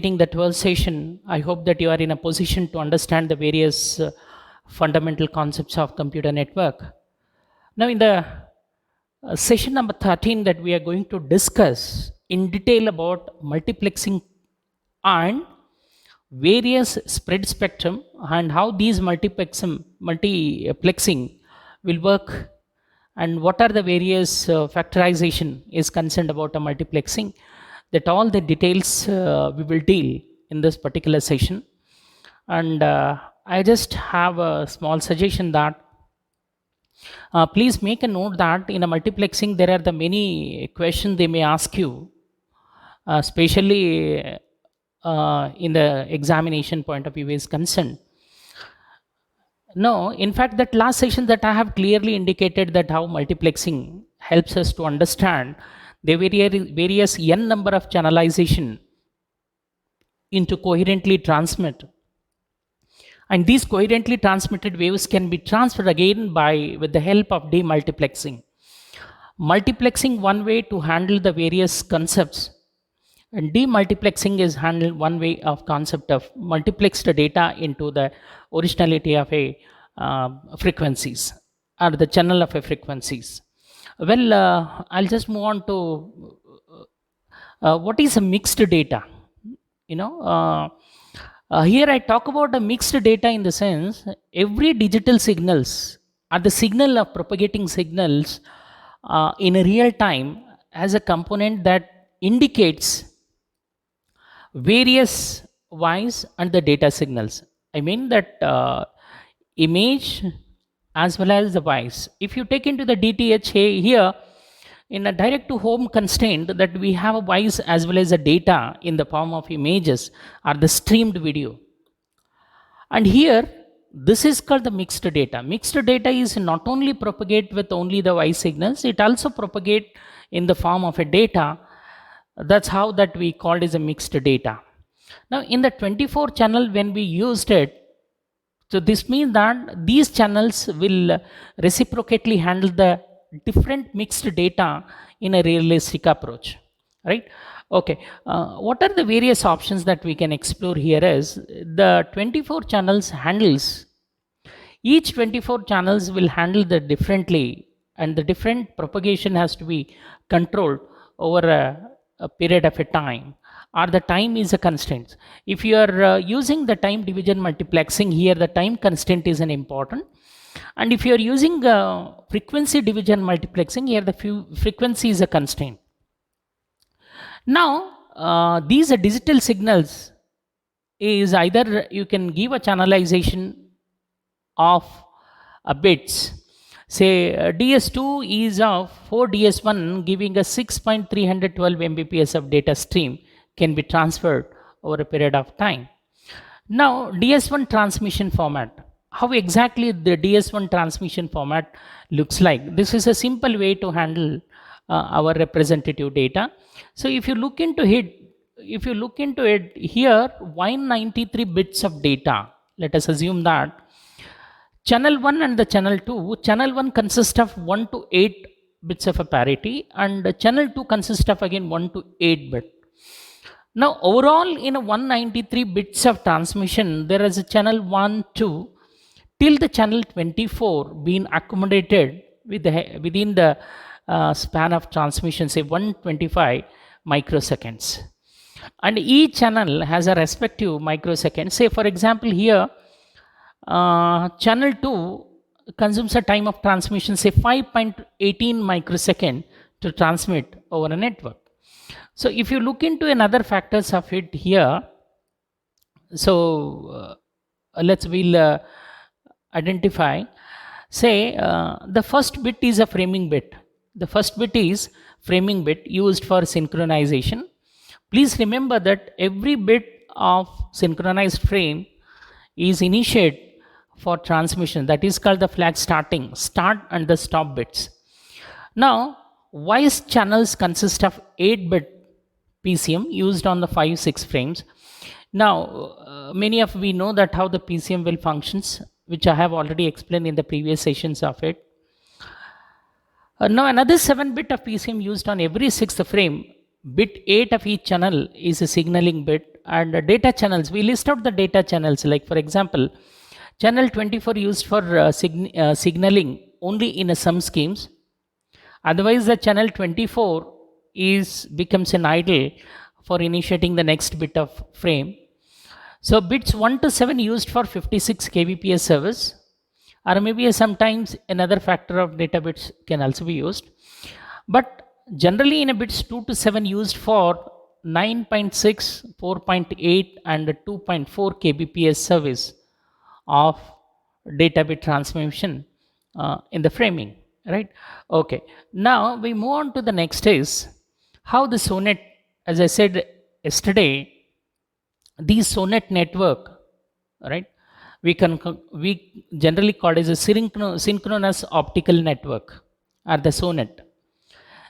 completing the 12th session, I hope that you are in a position to understand the various fundamental concepts of computer network. Now, in the session number 13 that we are going to discuss in detail about multiplexing and various spread spectrum and how these multiplexing will work and what are the various factorization is concerned about a multiplexing, that all the details we will deal in this particular session. And I just have a small suggestion that please make a note that in a multiplexing there are the many questions they may ask you, especially in the examination point of view is concerned. No, in fact, that last session that I have clearly indicated that how multiplexing helps us to understand the various n number of channelization into coherently transmit. And these coherently transmitted waves can be transferred again with the help of demultiplexing. Multiplexing one way to handle the various concepts, and demultiplexing is handled one way of concept of multiplexed data into the originality of a frequencies or the channel of a frequencies. Well, I'll just move on to what is a mixed data. Here I talk about a mixed data in the sense every digital signals or the signal of propagating signals in a real time has a component that indicates various voice and the data signals. I mean that image as well as the voice. If you take into the DTH here, in a direct to home constraint, that we have a voice as well as a data in the form of images or the streamed video. And here, this is called the mixed data. Mixed data is not only propagate with only the voice signals, it also propagate in the form of a data. That's how that we called as a mixed data. Now, in the 24 channel, when we used it, so this means that these channels will reciprocately handle the different mixed data in a realistic approach, right? Okay, what are the various options that we can explore here is the 24 channels handles, each 24 channels will handle the differently, and the different propagation has to be controlled over a period of a time, or the time is a constraint. If you are using the time division multiplexing, here the time constraint is an important. And if you are using frequency division multiplexing, here the frequency is a constraint. Now, these are digital signals is either you can give a channelization of bits. Say DS2 is of 4 DS1 giving a 6.312 Mbps of data stream can be transferred over a period of time. Now, DS1 transmission format. How exactly the DS1 transmission format looks like? This is a simple way to handle our representative data. So if you look into it, here 193 bits of data. Let us assume that channel 1 and the channel 2. Channel 1 consists of 1 to 8 bits of a parity, and channel 2 consists of again 1 to 8 bit. Now, overall in a 193 bits of transmission, there is a channel 1, 2 till the channel 24 being accommodated within the span of transmission, say 125 microseconds. And each channel has a respective microsecond. Say for example here, channel 2 consumes a time of transmission, say 5.18 microsecond to transmit over a network. So if you look into another factors of it here, so we'll identify, say the first bit is a framing bit. The first bit is framing bit used for synchronization. Please remember that every bit of synchronized frame is initiated for transmission. That is called the flag start and the stop bits. Now, voice channels consist of 8-bit PCM used on the 5-6 frames. Now, many of we know that how the PCM will functions, which I have already explained in the previous sessions of it. Now, another 7-bit of PCM used on every 6th frame. Bit 8 of each channel is a signaling bit, and data channels, we list out the data channels. Like for example, channel 24 used for signaling only in some schemes. Otherwise the channel 24 is becomes an idle for initiating the next bit of frame. So bits 1 to 7 used for 56 kbps service, or maybe sometimes another factor of data bits can also be used. But generally in a bits 2 to 7 used for 9.6, 4.8 and 2.4 kbps service of data bit transmission in the framing, right? Okay, now we move on to the next is how the SONET, as I said yesterday, these SONET network, right, we generally call it as a synchronous optical network, or the SONET.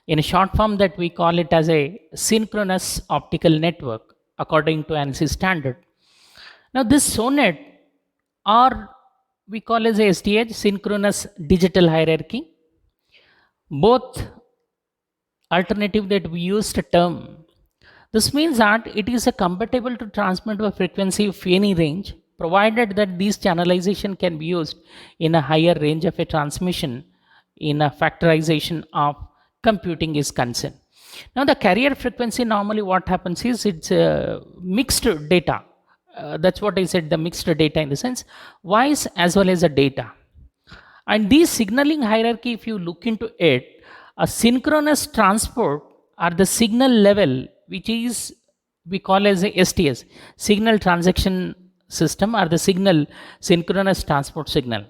In a short form, that we call it as a synchronous optical network according to ANSI standard. Now this SONET, or we call as a SDH, synchronous digital hierarchy, both alternative that we used a term. This means that it is a compatible to transmit a frequency of any range, provided that these channelization can be used in a higher range of a transmission in a factorization of computing is concerned. Now the carrier frequency, normally what happens is it's mixed data. That's what I said, the mixed data in the sense voice as well as the data. And these signaling hierarchy, if you look into it, a synchronous transport or the signal level, which is we call as a STS, signal transaction system, or the signal synchronous transport signal.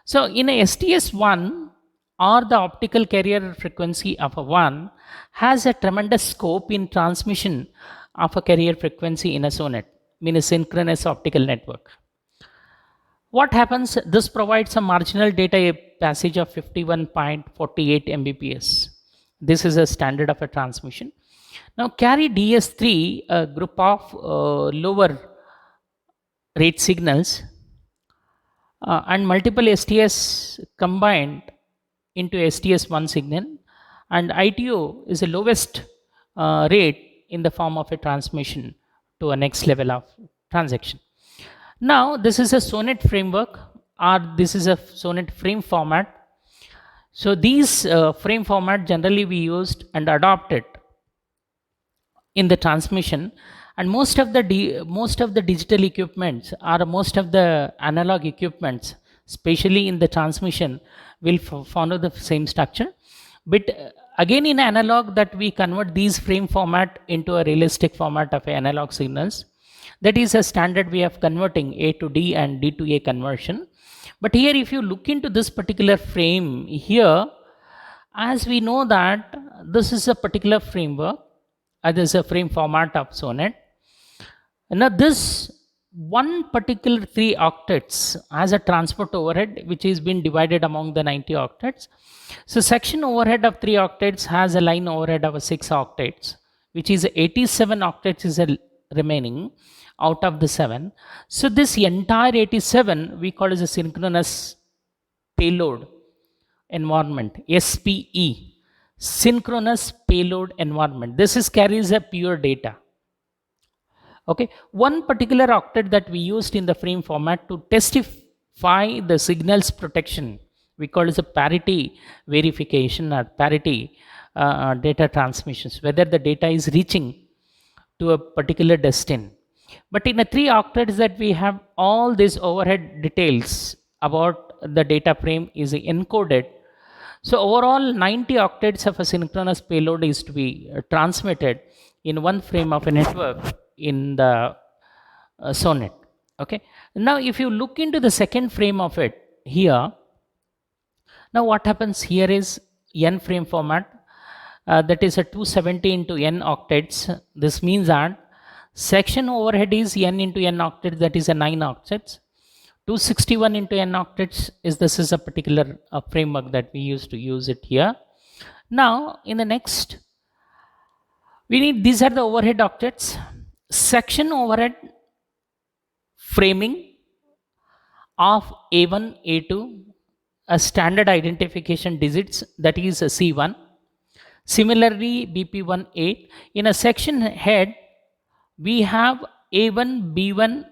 So in a STS1, or the optical carrier frequency of a 1 has a tremendous scope in transmission of a carrier frequency in a SONET, mean a synchronous optical network. What happens? This provides a marginal data passage of 51.48 Mbps. This is a standard of a transmission. Now carry DS3, a group of lower rate signals and multiple STS combined into STS1 signal, and ITO is the lowest rate in the form of a transmission to a next level of transaction. Now this is a SONET framework, or this is a SONET frame format. So these frame format generally we used and adopted in the transmission, and most of the digital equipments, or most of the analog equipments, especially in the transmission, will follow the same structure. But again in analog, that we convert these frame format into a realistic format of analog signals. That is a standard way of converting A to D and D to A conversion. But here if you look into this particular frame here, as we know that this is a particular framework, this is a frame format of SONET. Now this one particular 3 octets has a transport overhead which is been divided among the 90 octets. So section overhead of 3 octets has a line overhead of 6 octets, which is 87 octets is a remaining out of the 7. So this entire 87 we call as a synchronous payload environment, SPE, synchronous payload environment. This is carries a pure data. Okay, one particular octet that we used in the frame format to testify the signals protection, we call as a parity verification or parity data transmissions, whether the data is reaching to a particular destination. But in a 3 octets that we have all these overhead details about the data frame is encoded. So overall 90 octets of a synchronous payload is to be transmitted in one frame of a network in the SONET. Okay. Now if you look into the second frame of it here, now what happens here is N frame format, that is a 270 into N octets. This means that section overhead is N into N octets, that is a 9 octets. 261 into N octets is this is a particular framework that we used to use it here. Now in the next, we need, these are the overhead octets. Section overhead framing of A1, A2, a standard identification digits, that is a C1. Similarly, BP18 in a section head we have A1, B1,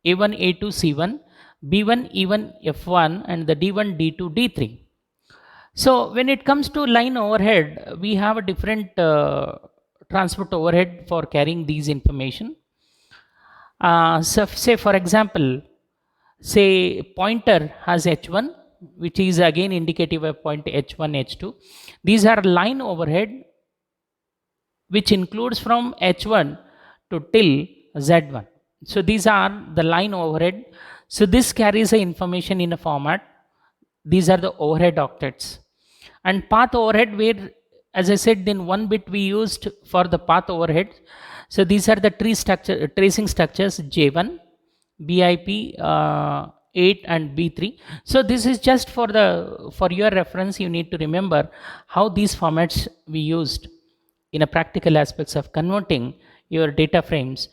A1, A2, C1, B1, E1, F1, and the D1, D2, D3. So when it comes to line overhead, we have a different transport overhead for carrying these information. So say for example, say pointer has H1, which is again indicative of point H1, H2. These are line overhead, which includes from H1 to till Z1. So these are the line overhead. So this carries the information in a format. These are the overhead octets. And path overhead, where, as I said, in one bit we used for the path overhead. So these are the tracing structures J1, BIP 8 and B3. So this is just for your reference. You need to remember how these formats we used in a practical aspects of converting your data frames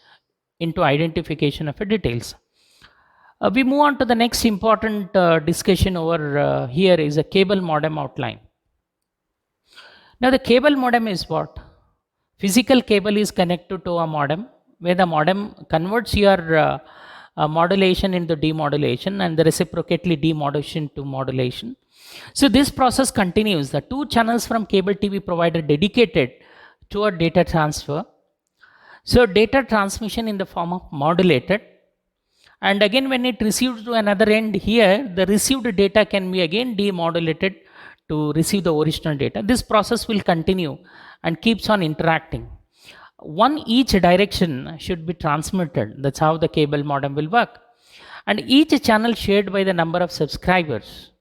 into identification of details. We move on to the next important discussion over here is a cable modem outline. Now the cable modem is what? Physical cable is connected to a modem, where the modem converts your modulation into demodulation and the reciprocately demodulation to modulation. So this process continues. The two channels from cable TV provider dedicated to a data transfer. So data transmission in the form of modulated, and again when it receives to another end here, the received data can be again demodulated to receive the original data. This process will continue and keeps on interacting. One each direction should be transmitted. That's how the cable modem will work. And each channel shared by the number of subscribers.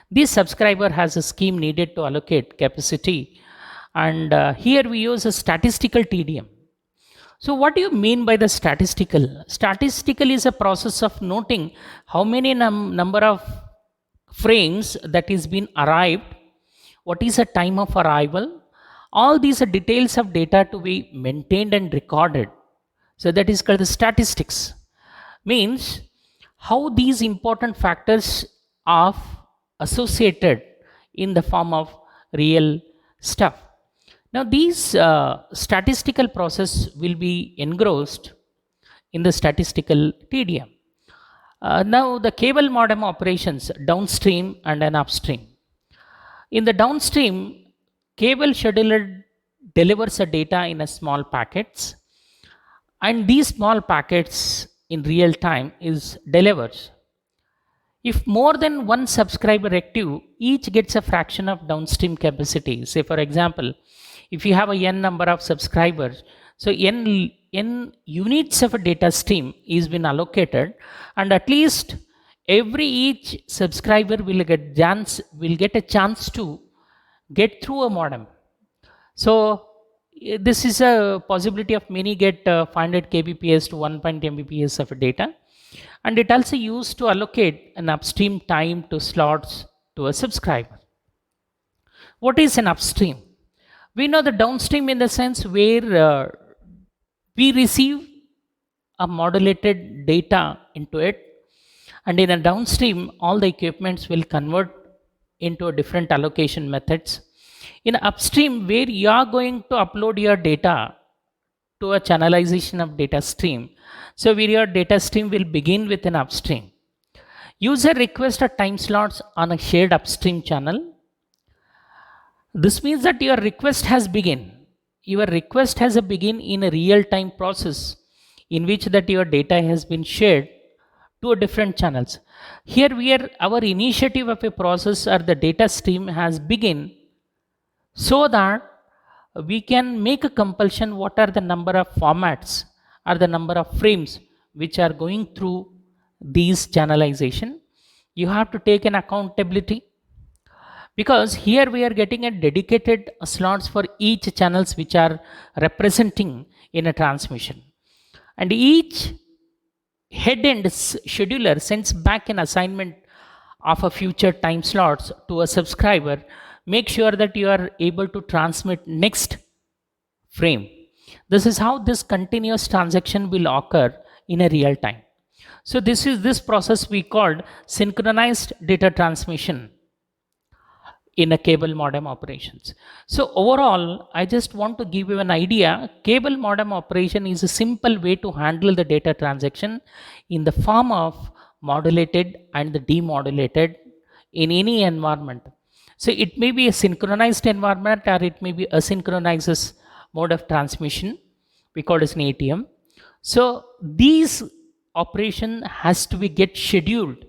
This subscriber has a scheme needed to allocate capacity. And here we use a statistical TDM. So what do you mean by the statistical? Statistical is a process of noting how many number of frames that is been arrived, what is the time of arrival. All these are details of data to be maintained and recorded. So that is called the statistics. Means how these important factors are associated in the form of real stuff. Now these statistical process will be engrossed in the statistical TDM. Now the cable modem operations downstream and an upstream. In the downstream, cable scheduler delivers the data in a small packets, and these small packets in real time is delivered. If more than one subscriber active, each gets a fraction of downstream capacity. Say for example, if you have a n number of subscribers, so n units of a data stream is been allocated, and at least each subscriber will get a chance to get through a modem. So this is a possibility of many get 500 kbps to 1 Mbps of data, and it also used to allocate an upstream time to slots to a subscriber. What is an upstream? We know the downstream in the sense where we receive a modulated data into it, and in a downstream all the equipments will convert into a different allocation methods. In upstream, where you are going to upload your data to a channelization of data stream, so where your data stream will begin with an upstream. User requests a time slots on a shared upstream channel. This means that your request has begin. Your request has a begin in a real-time process in which that your data has been shared to a different channels. Here our initiative of a process or the data stream has begin, so that we can make a compulsion what are the number of formats or the number of frames which are going through these channelization. You have to take an accountability, because here we are getting a dedicated slots for each channels which are representing in a transmission, and each head end scheduler sends back an assignment of a future time slots to a subscriber. Make sure that you are able to transmit next frame. This is how this continuous transaction will occur in a real time. So this process we called synchronized data transmission. in a cable modem operations. So overall, I just want to give you an idea. Cable modem operation is a simple way to handle the data transaction in the form of modulated and the demodulated in any environment. So it may be a synchronized environment or it may be asynchronous mode of transmission. We call it as an ATM. So these operation has to be get scheduled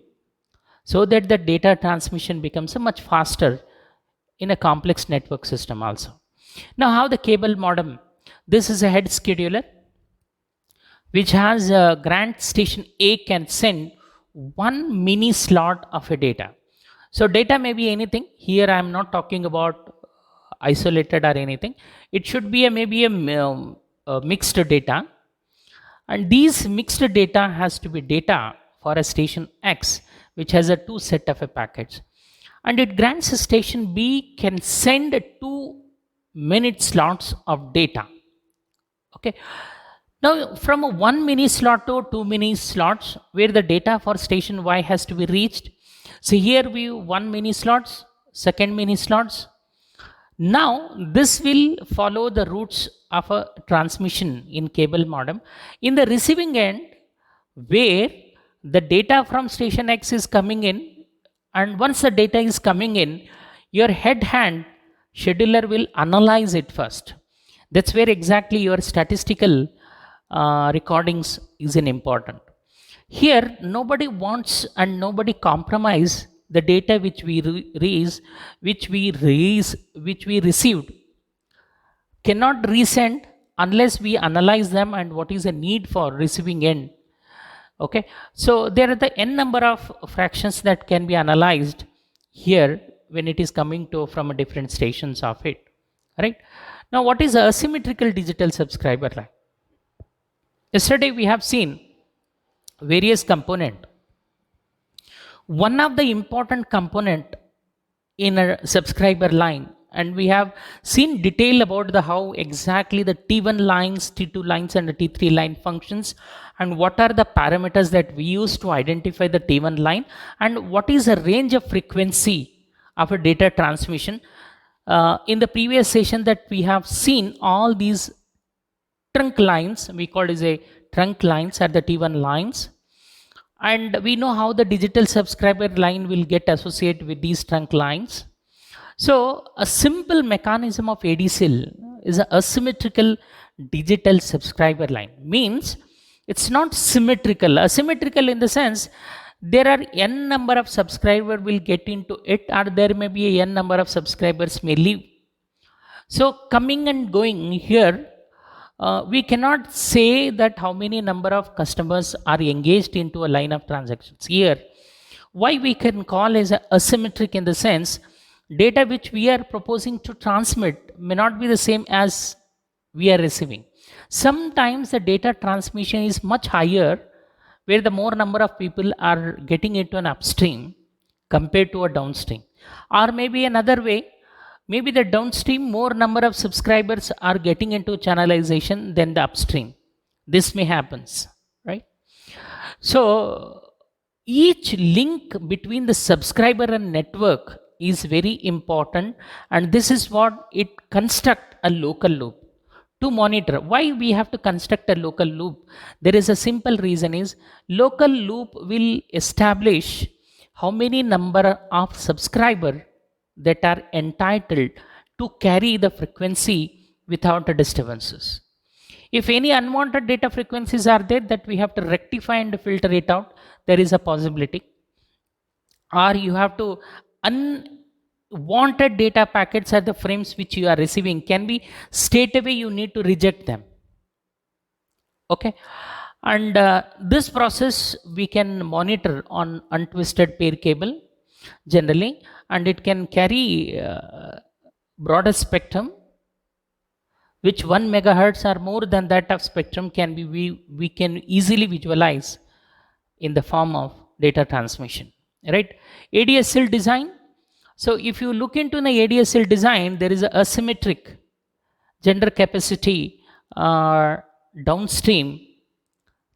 so that the data transmission becomes a much faster in a complex network system also. Now how the cable modem, this is a head scheduler which has a grant station A can send one mini slot of a data. So data may be anything. Here I am not talking about isolated or anything. It should be maybe a mixed data, and these mixed data has to be data for a station X which has a two set of a packets, and it grants a station B can send 2 minute slots of data. Okay, now from a 1 mini slot to 2 mini slots where the data for station Y has to be reached. So here we 1 mini slots, second mini slots. Now this will follow the routes of a transmission in cable modem. In the receiving end, where the data from station X is coming in, and once the data is coming in, your head hand scheduler will analyze it first. That's where exactly your statistical recordings is an important. Here nobody wants and nobody compromise the data which we received cannot resend unless we analyze them and what is the need for receiving end. Okay, so there are the n number of fractions that can be analyzed here when it is coming to from a different stations of it, right? Now what is asymmetrical digital subscriber line? Yesterday we have seen various component. One of the important component in a subscriber line, and we have seen detail about the how exactly the T1 lines, T2 lines and the T3 line functions, and what are the parameters that we use to identify the T1 line, and what is the range of frequency of a data transmission. In the previous session that we have seen all these trunk lines, we call it as a trunk lines are the T1 lines, and we know how the digital subscriber line will get associated with these trunk lines. So a simple mechanism of ADCL is an asymmetrical digital subscriber line. Means it's not symmetrical. Asymmetrical in the sense there are n number of subscribers will get into it, or there may be a n number of subscribers may leave. So coming and going here, we cannot say that how many number of customers are engaged into a line of transactions here. Why we can call as asymmetric in the sense data which we are proposing to transmit may not be the same as we are receiving. Sometimes the data transmission is much higher where the more number of people are getting into an upstream compared to a downstream. Or maybe another way, maybe the downstream more number of subscribers are getting into channelization than the upstream. This may happens, right? So each link between the subscriber and network is very important, and this is what it construct a local loop to monitor. Why we have to construct a local loop? There is a simple reason is local loop will establish how many number of subscriber that are entitled to carry the frequency without disturbances. If any unwanted data frequencies are there that we have to rectify and filter it out, there is a possibility. Or you have to unwanted data packets are the frames which you are receiving can be straight away you need to reject them. Okay, and this process we can monitor on untwisted pair cable generally, and it can carry broader spectrum which 1 megahertz or more than that of spectrum can be we can easily visualize in the form of data transmission, right? ADSL design. So if you look into the ADSL design, there is a asymmetric gender capacity downstream,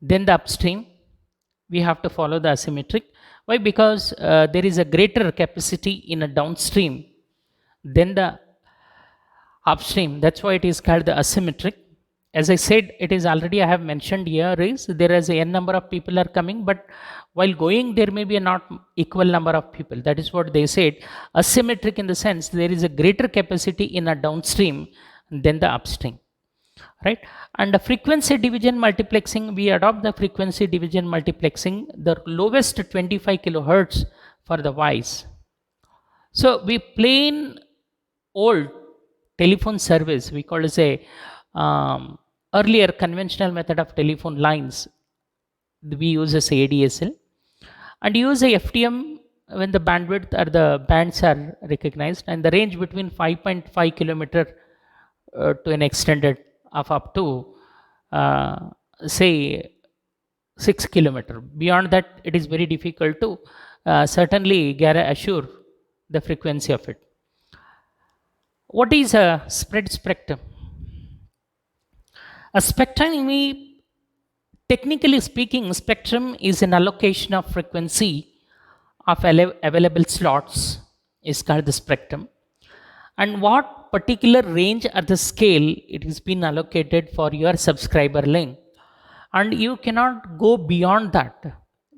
then the upstream. We have to follow the asymmetric. Why? Because there is a greater capacity in a downstream then the upstream. That's why it is called the asymmetric. As I said, it is already, I have mentioned here, is there is a n number of people are coming, but while going there may be a not equal number of people. That is what they said. Asymmetric in the sense there is a greater capacity in a downstream than the upstream, right? And the frequency division multiplexing, we adopt the frequency division multiplexing, the lowest 25 kilohertz for the voice. So we plain old telephone service, we call it a earlier conventional method of telephone lines, we use as ADSL and use a FTM when the bandwidth or the bands are recognized, and the range between 5.5 kilometer to an extended of up to say 6 kilometer. Beyond that it is very difficult to certainly assure the frequency of it. What is a spread spectrum? A spectrum, technically speaking, spectrum is an allocation of frequency of available slots is called the spectrum, and what particular range or the scale it has been allocated for your subscriber link, and you cannot go beyond that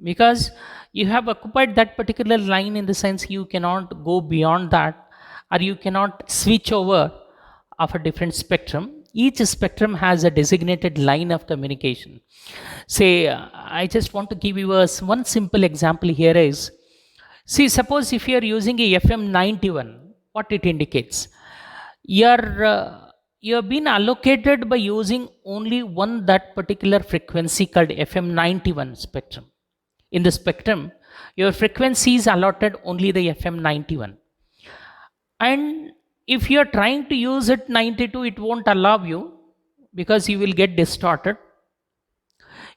because you have occupied that particular line, in the sense you cannot go beyond that, or you cannot switch over of a different spectrum. Each spectrum has a designated line of communication. Say, I just want to give you one simple example here is, see, suppose if you are using a FM 91, what it indicates? You have been allocated by using only one that particular frequency called FM 91 spectrum. In the spectrum, your frequency is allotted only the FM 91. And if you are trying to use it 92, it won't allow you because you will get distorted.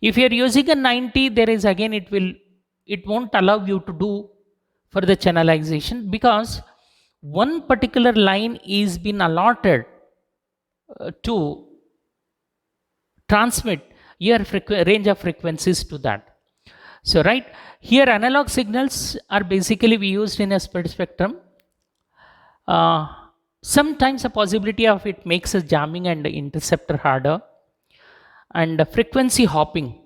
If you are using a 90, there is again it won't allow you to do for the channelization, because one particular line is been allotted to transmit your range of frequencies to that. So right here, analog signals are basically we used in a spread spectrum. Sometimes a possibility of it makes a jamming and the interceptor harder, and frequency hopping.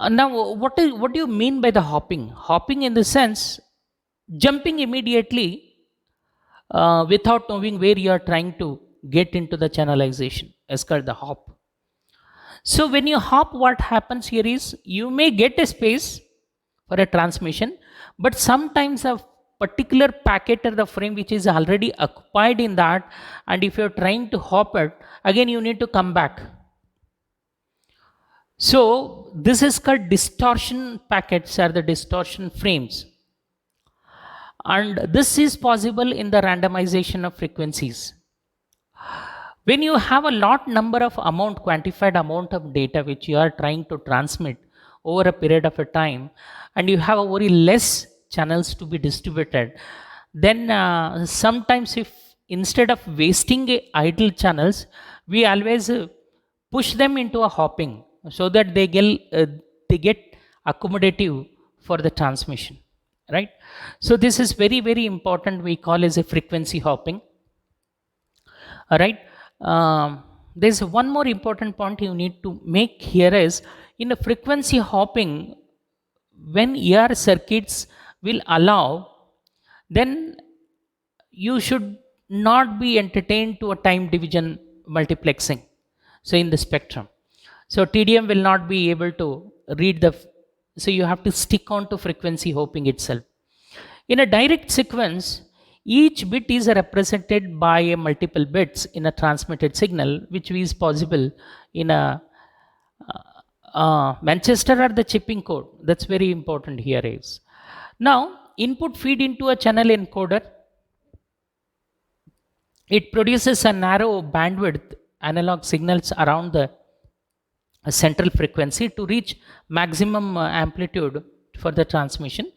Now, what do you mean by the hopping? Hopping in the sense jumping immediately without knowing where you are trying to get into the channelization is called the hop. So when you hop, what happens here is you may get a space for a transmission, but sometimes a particular packet or the frame which is already occupied in that, and if you're trying to hop it, again you need to come back. So this is called distortion packets or the distortion frames, and this is possible in the randomization of frequencies. When you have a lot number of quantified amount of data which you are trying to transmit over a period of a time, and you have a very less channels to be distributed, then sometimes if instead of wasting idle channels, we always push them into a hopping so that they get accommodative for the transmission, right? So this is very, very important, we call as a frequency hopping. All right. There's one more important point you need to make here is, in a frequency hopping, when ER circuits will allow, then you should not be entertained to a time division multiplexing. So in the spectrum, so TDM will not be able to read so you have to stick on to frequency hopping itself. In a direct sequence, each bit is represented by a multiple bits in a transmitted signal, which is possible in a Manchester or the chipping code. That's very important here is. Now, input feed into a channel encoder. It produces a narrow bandwidth analog signals around the central frequency to reach maximum amplitude for the transmission,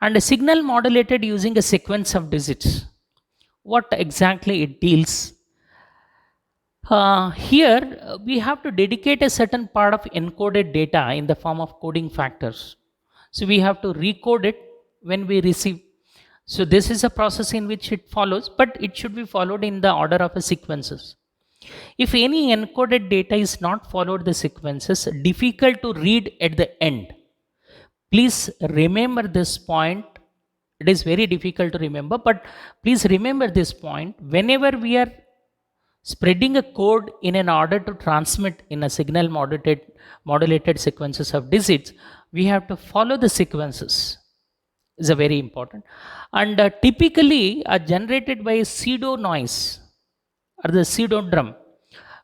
and a signal modulated using a sequence of digits. What exactly it deals? Here we have to dedicate a certain part of encoded data in the form of coding factors. So we have to recode it when we receive. So this is a process in which it follows, but it should be followed in the order of a sequences. If any encoded data is not followed the sequences, difficult to read at the end. Please remember this point. It is very difficult to remember, but please remember this point. Whenever we are spreading a code in an order to transmit in a signal modulated sequences of digits, we have to follow the sequences. Is a very important, and typically are generated by a pseudo noise or the pseudo drum.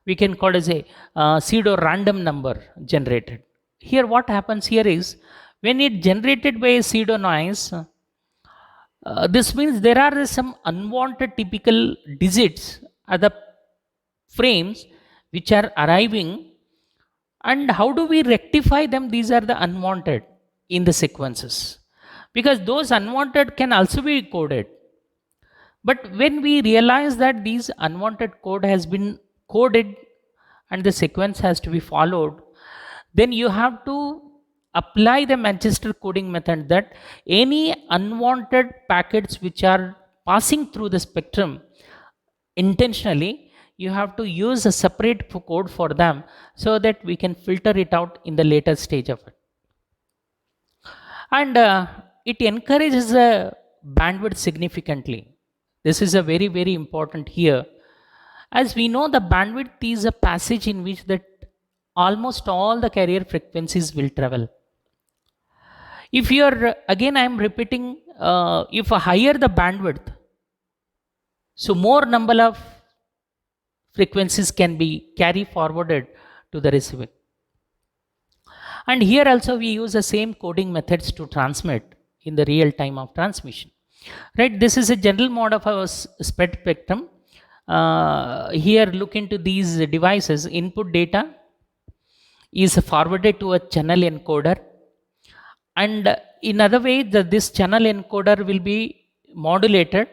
We can call it as a pseudo random number generated. Here, what happens here is when it generated by a pseudo noise, this means there are some unwanted typical digits at the frames which are arriving, and how do we rectify them? These are the unwanted in the sequences, because those unwanted can also be coded. But when we realize that these unwanted code has been coded and the sequence has to be followed, then you have to apply the Manchester coding method, that any unwanted packets which are passing through the spectrum intentionally, you have to use a separate code for them so that we can filter it out in the later stage of it. And it encourages a bandwidth significantly. This is a very, very important here. As we know, the bandwidth is a passage in which that almost all the carrier frequencies will travel. If you are, again I am repeating, if higher the bandwidth, so more number of frequencies can be carry forwarded to the receiver. And here also we use the same coding methods to transmit in the real time of transmission. Right, this is a general mode of our spread spectrum. Here look into these devices. Input data is forwarded to a channel encoder, and in other way this channel encoder will be modulated,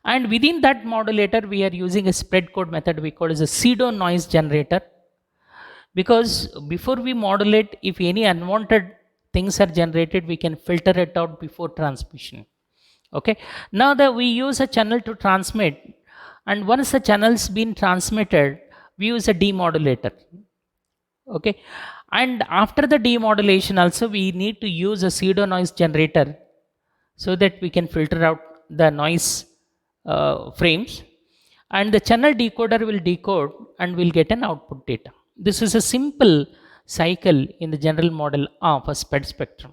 and within that modulator we are using a spread code method we call as a pseudo noise generator, because before we modulate, if any unwanted things are generated, we can filter it out before transmission. Okay, now that we use a channel to transmit, and once the channel's been transmitted, we use a demodulator. Okay, and after the demodulation also we need to use a pseudo noise generator so that we can filter out the noise frames, and the channel decoder will decode and will get an output data. This is a simple cycle in the general model of a spread spectrum,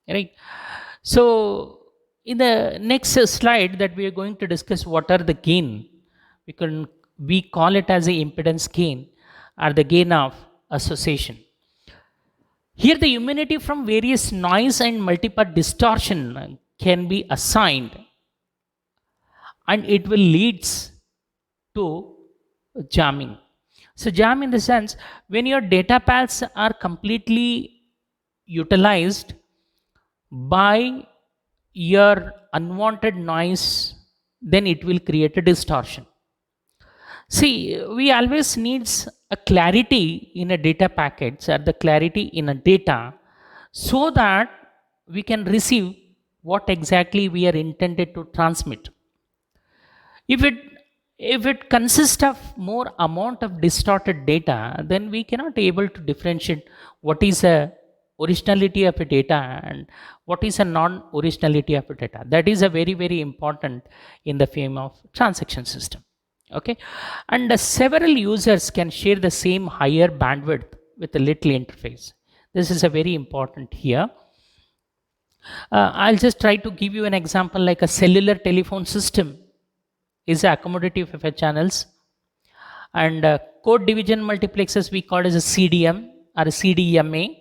right? So in the next slide that we are going to discuss what are the gain. We call it as a impedance gain or the gain of association. Here the immunity from various noise and multipart distortion can be assigned, and it will leads to jamming. So jam in the sense, when your data paths are completely utilized by your unwanted noise, then it will create a distortion. See, we always needs a clarity in a data packets, or the clarity in a data, so that we can receive what exactly we are intended to transmit. If it consists of more amount of distorted data, then we cannot able to differentiate what is a originality of a data and what is a non-originality of a data. That is a very, very important in the frame of transaction system. Okay, and several users can share the same higher bandwidth with a little interface. This is a very important here. I'll just try to give you an example, like a cellular telephone system is accommodative of a channels, and code division multiplexers we call as a CDM or a CDMA,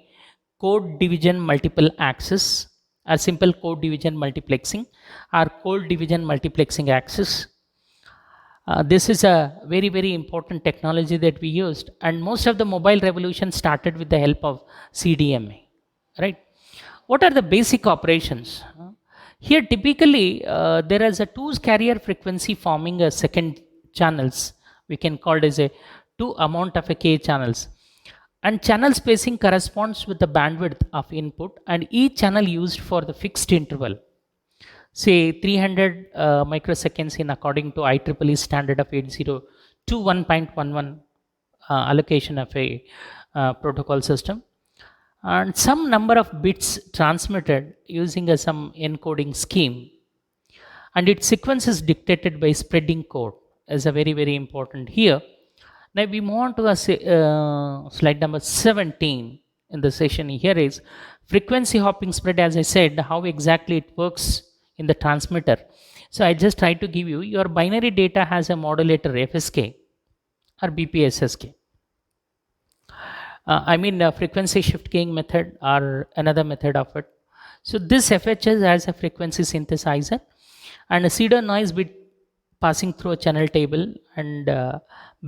code division multiple access, or simple code division multiplexing, or code division multiplexing access. This is a very, very important technology that we used, and most of the mobile revolution started with the help of CDMA, right? What are the basic operations? Here typically there is a 2 carrier frequency forming a second channels. We can call it as a 2 amount of a K channels, and channel spacing corresponds with the bandwidth of input, and each channel used for the fixed interval. say 300 microseconds in according to IEEE standard of 802.1.11 allocation of a protocol system, and some number of bits transmitted using some encoding scheme, and its sequence is dictated by spreading code is a very important here. Now we move on to a slide number 17 in the session. Here is frequency hopping spread. As I said, how exactly it works in the transmitter. So I just try to give you, your binary data has a modulator FSK or BPSSK. I mean frequency shift keying method or another method of it. So this FHS has a frequency synthesizer and a pseudo noise bit passing through a channel table, and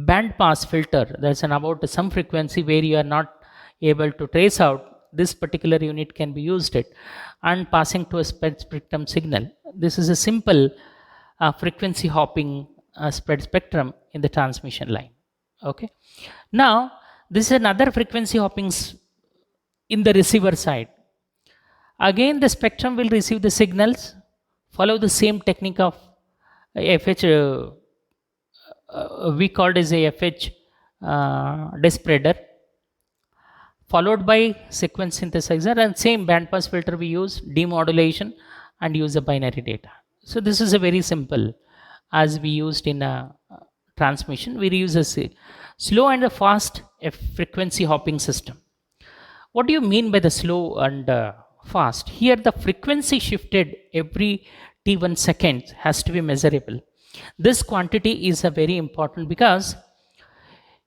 band pass filter. There's an about some frequency where you are not able to trace out, this particular unit can be used it, and passing to a spectrum signal. This is a simple frequency hopping spread spectrum in the transmission line. Okay, now this is another frequency hopping in the receiver side. Again the spectrum will receive the signals, follow the same technique of FH, we called as a FH spreader, followed by sequence synthesizer, and same bandpass filter we use, demodulation, and use the binary data. So this is a very simple, as we used in a transmission, we use a slow and a fast frequency hopping system. What do you mean by the slow and fast? Here the frequency shifted every t1 seconds has to be measurable. This quantity is a very important, because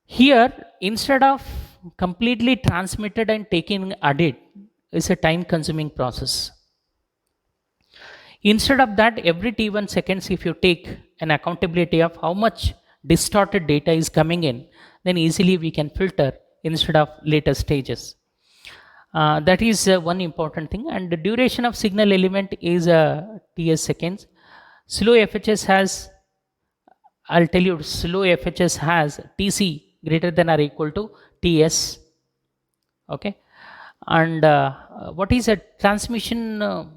here instead of completely transmitted and taken added is a time consuming process. Instead of that, every t1 seconds if you take an accountability of how much distorted data is coming in, then easily we can filter instead of later stages. That is one important thing. And the duration of signal element is ts seconds. Slow FHS has, I'll tell you, slow FHS has tc greater than or equal to ts. Okay, and what is a transmission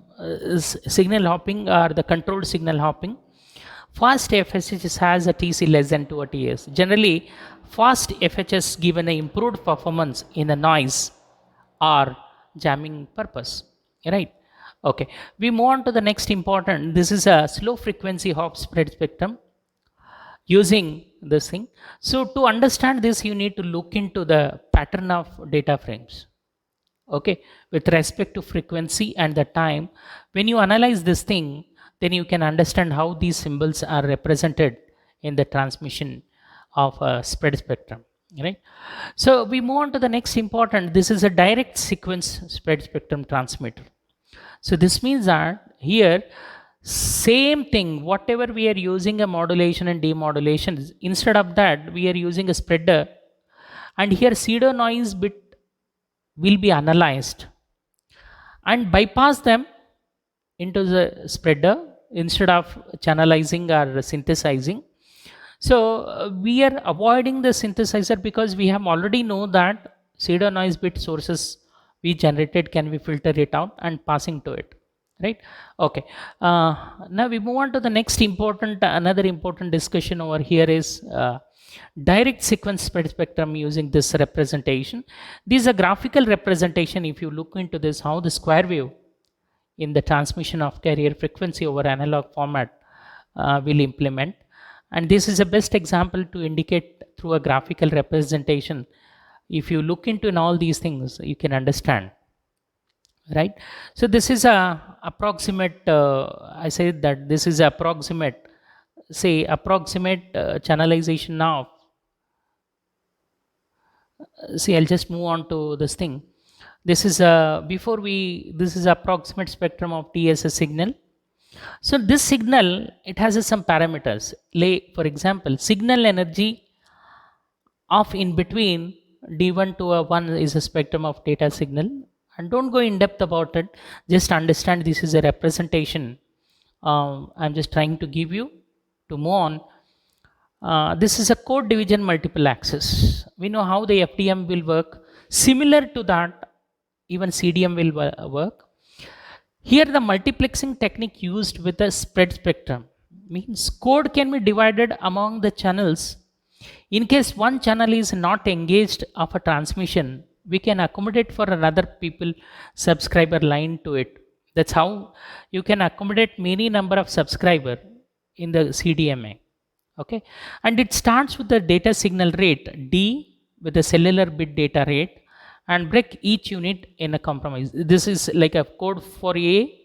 signal hopping or the controlled signal hopping? Fast FHS has a tc less than 2 ts. Generally fast FHS given an improved performance in the noise or jamming purpose, right? Okay, we move on to the next important. This is a slow frequency hop spread spectrum using this thing. So to understand this, you need to look into the pattern of data frames, okay, with respect to frequency and the time. When you analyze this thing, then you can understand how these symbols are represented in the transmission of a spread spectrum, right? So we move on to the next important. This is a direct sequence spread spectrum transmitter. So this means that here same thing, whatever we are using a modulation and demodulation, instead of that we are using a spreader, and here pseudo noise bit will be analyzed and bypass them into the spreader instead of channelizing or synthesizing. So we are avoiding the synthesizer because we have already know that pseudo noise bit sources we generated can be filter it out and passing to it, right? Okay, now we move on to the next important, another important discussion over here is direct sequence spread spectrum using this representation. This is a graphical representation. If you look into this, how the square wave in the transmission of carrier frequency over analog format will implement, and this is the best example to indicate through a graphical representation. If you look into in all these things, you can understand, right? So this is a approximate, I said that this is approximate, say approximate channelization. Now see, I'll just move on to this thing. This is before we, this is approximate spectrum of TSS signal. So this signal, it has some parameters. For example, signal energy of in between D1 to a 1 is a spectrum of data signal, and don't go in depth about it, just understand this is a representation. I'm just trying to give you to move on. This is a code division multiple access. We know how the FDM will work. Similar to that, even CDM will work. Here the multiplexing technique used with a spread spectrum means code can be divided among the channels. In case one channel is not engaged of a transmission, we can accommodate for another people subscriber line to it. That's how you can accommodate many number of subscriber in the CDMA. Okay, and it starts with the data signal rate D with the cellular bit data rate and break each unit in a compromise. This is like a code for A,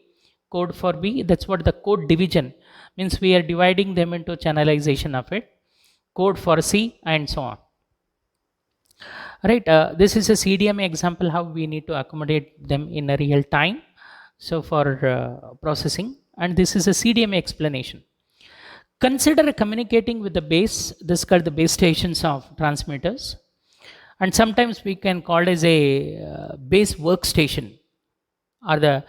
code for B. That's what the code division means. We are dividing them into channelization of it, code for C and so on. Right, this is a CDMA example how we need to accommodate them in a real time. So for processing, and this is a CDMA explanation. Consider communicating with the base. This is called the base stations of transmitters, and sometimes we can call it as a base workstation or the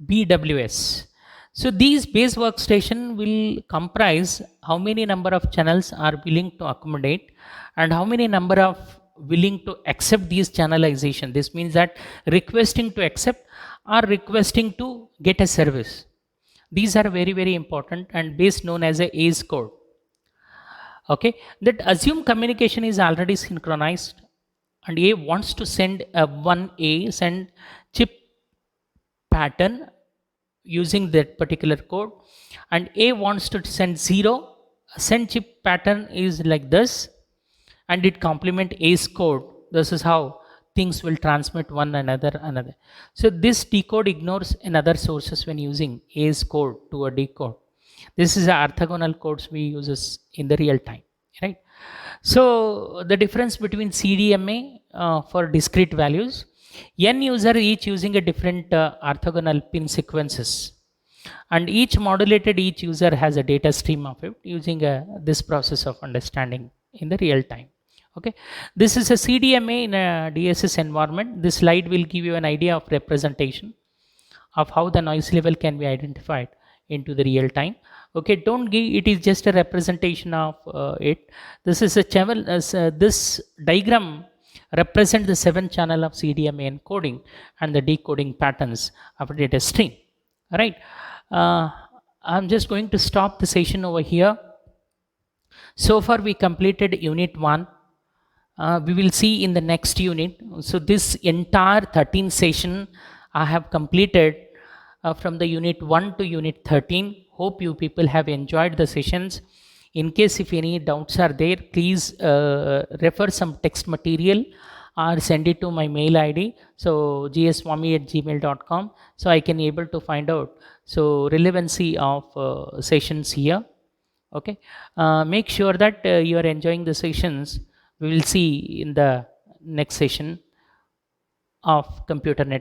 BWS. So these base workstation will comprise how many number of channels are willing to accommodate and how many number of willing to accept these channelization. This means that requesting to accept or requesting to get a service. These are very, very important and base known as a ACE code. Okay, that assume communication is already synchronized and A wants to send a 1A send chip pattern using that particular code, and A wants to send 0. Send chip pattern is like this and it complement A's code. This is how things will transmit one another. So this decode ignores another sources when using A's code to a decode. This is the orthogonal codes we uses in the real time, right? So the difference between CDMA for discrete values, n user each using a different orthogonal pin sequences, and each modulated each user has a data stream of it using this process of understanding in the real time. Okay, this is a CDMA in a DSS environment. This slide will give you an idea of representation of how the noise level can be identified into the real time. Okay, don't give it is just a representation of it. This is a channel. This diagram represent the 7 channel of CDMA encoding and the decoding patterns of a data stream. All right, I'm just going to stop the session over here. So far we completed unit 1. We will see in the next unit. So this entire 13 session I have completed from the unit 1 to unit 13. Hope you people have enjoyed the sessions. In case if any doubts are there, please refer some text material or send it to my mail ID. So gswami@gmail.com. So I can able to find out so relevancy of sessions here. Okay, make sure that you are enjoying the sessions. We will see in the next session of computer net